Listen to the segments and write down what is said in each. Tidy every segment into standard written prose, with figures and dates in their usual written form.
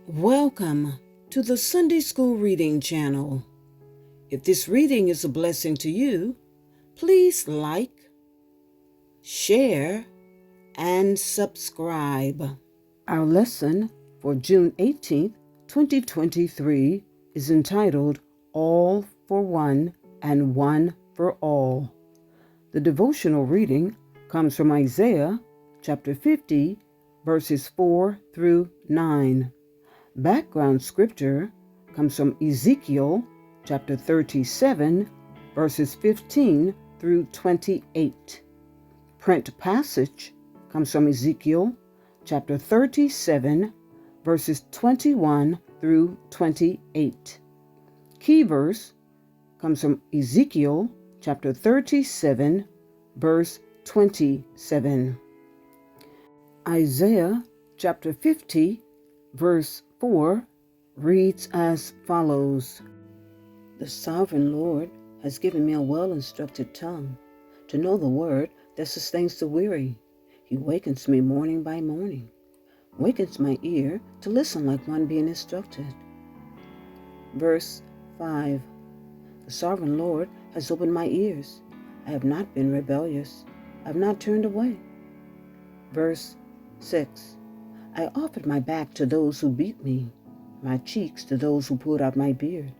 Welcome to the Sunday School Reading Channel. If this reading is a blessing to you, please like, share, and subscribe. Our lesson for June 18th, 2023 is entitled All for One and One for All. The devotional reading comes from Isaiah chapter 50, verses 4 through 9. Background scripture comes from Ezekiel chapter 37, verses 15 through 28. Print passage comes from Ezekiel chapter 37, verses 21 through 28. Key verse comes from Ezekiel chapter 37, verse 27. Isaiah chapter 50, verse 4 reads as follows. The sovereign Lord has given me a well-instructed tongue to know the word that sustains the weary. He wakens me morning by morning, wakens my ear to listen like one being instructed. Verse 5. The sovereign Lord has opened my ears. I have not been rebellious. I have not turned away. Verse 6. I offered my back to those who beat me, my cheeks to those who pulled out my beard.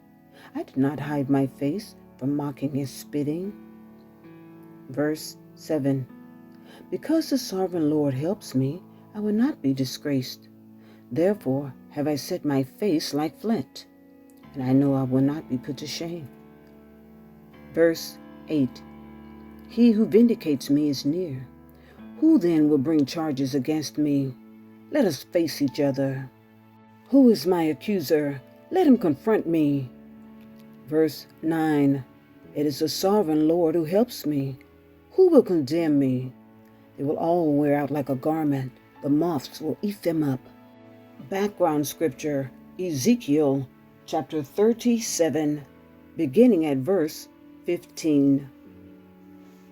I did not hide my face from mocking and spitting. Verse 7. Because the sovereign Lord helps me, I will not be disgraced. Therefore have I set my face like flint, and I know I will not be put to shame. Verse 8. He who vindicates me is near. Who then will bring charges against me? Let us face each other. Who is my accuser? Let him confront me. Verse 9. It is the sovereign Lord who helps me. Who will condemn me? They will all wear out like a garment. The moths will eat them up. Background scripture, Ezekiel chapter 37, beginning at verse 15.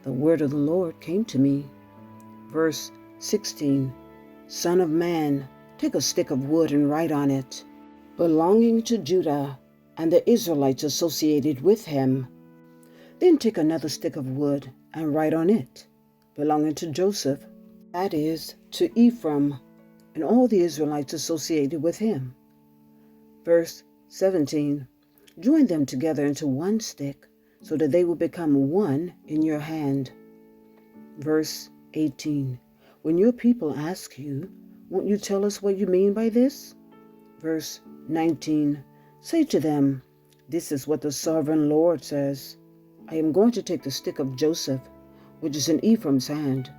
The word of the Lord came to me. Verse 16. Son of man, take a stick of wood and write on it, belonging to Judah and the Israelites associated with him. Then take another stick of wood and write on it, belonging to Joseph, that is, to Ephraim, and all the Israelites associated with him. Verse 17. Join them together into one stick, so that they will become one in your hand. Verse 18. When your people ask you, won't you tell us what you mean by this? Verse 19. Say to them, this is what the sovereign Lord says. I am going to take the stick of Joseph, which is in Ephraim's hand,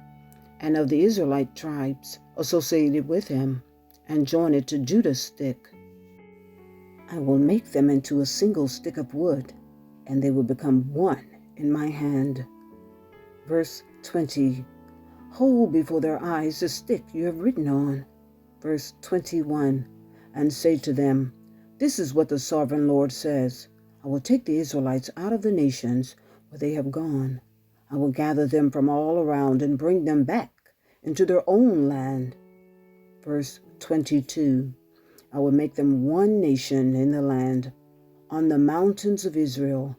and of the Israelite tribes associated with him, and join it to Judah's stick. I will make them into a single stick of wood, and they will become one in my hand. Verse 20. Hold before their eyes the stick you have written on. Verse 21. And say to them, this is what the sovereign Lord says. I will take the Israelites out of the nations where they have gone. I will gather them from all around and bring them back into their own land. Verse 22. I will make them one nation in the land, on the mountains of Israel.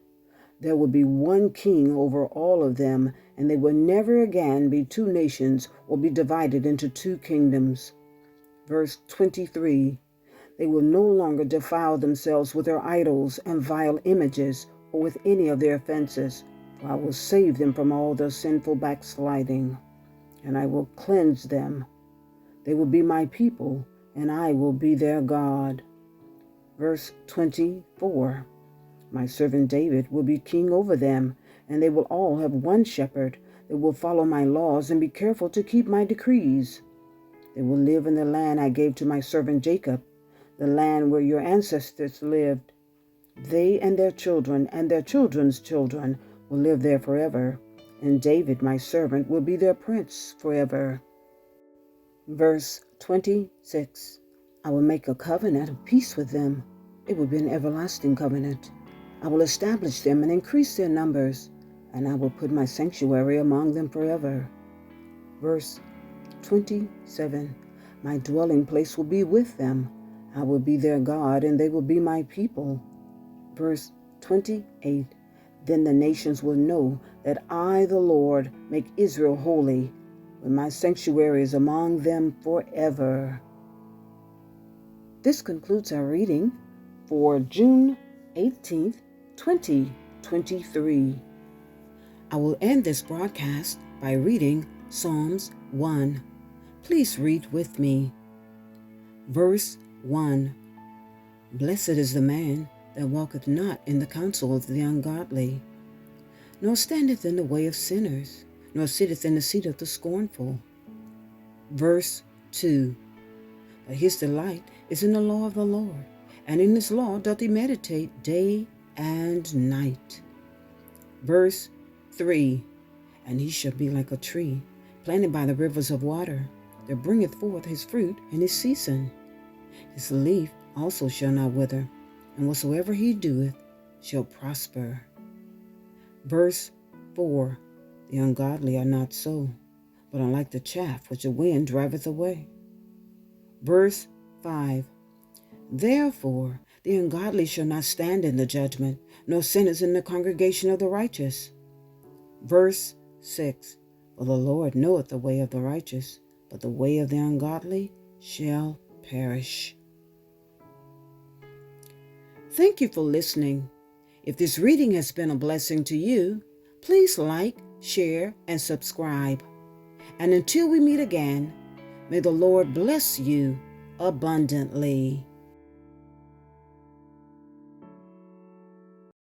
There will be one king over all of them, and they will never again be two nations or be divided into two kingdoms. Verse 23. They will no longer defile themselves with their idols and vile images or with any of their offenses, for I will save them from all their sinful backsliding, and I will cleanse them. They will be my people, and I will be their God. Verse 24. My servant David will be king over them, and they will all have one shepherd. They will follow my laws and be careful to keep my decrees. They will live in the land I gave to my servant Jacob, the land where your ancestors lived. They and their children and their children's children will live there forever, and David, my servant, will be their prince forever. Verse 26. I will make a covenant of peace with them. It will be an everlasting covenant. I will establish them and increase their numbers, and I will put my sanctuary among them forever. Verse 27. My dwelling place will be with them, I will be their God, and they will be my people. Verse 28, then the nations will know that I, the Lord, make Israel holy, when my sanctuary is among them forever. This concludes our reading for June 18th, 2023. I will end this broadcast by reading Psalms 1. Please read with me. Verse 1. Blessed is the man that walketh not in the counsel of the ungodly, nor standeth in the way of sinners, nor sitteth in the seat of the scornful. Verse 2. But his delight is in the law of the Lord, and in his law doth he meditate day and night. Verse 3. And he shall be like a tree planted by the rivers of water, that bringeth forth his fruit in his season. His leaf also shall not wither, and whatsoever he doeth shall prosper. Verse 4. The ungodly are not so, but are like the chaff which the wind driveth away. Verse 5. Therefore the ungodly shall not stand in the judgment, nor sinners in the congregation of the righteous. Verse 6. For the Lord knoweth the way of the righteous, but the way of the ungodly shall perish. Thank you for listening. If this reading has been a blessing to you, please like, share, and subscribe. And until we meet again, may the Lord bless you abundantly.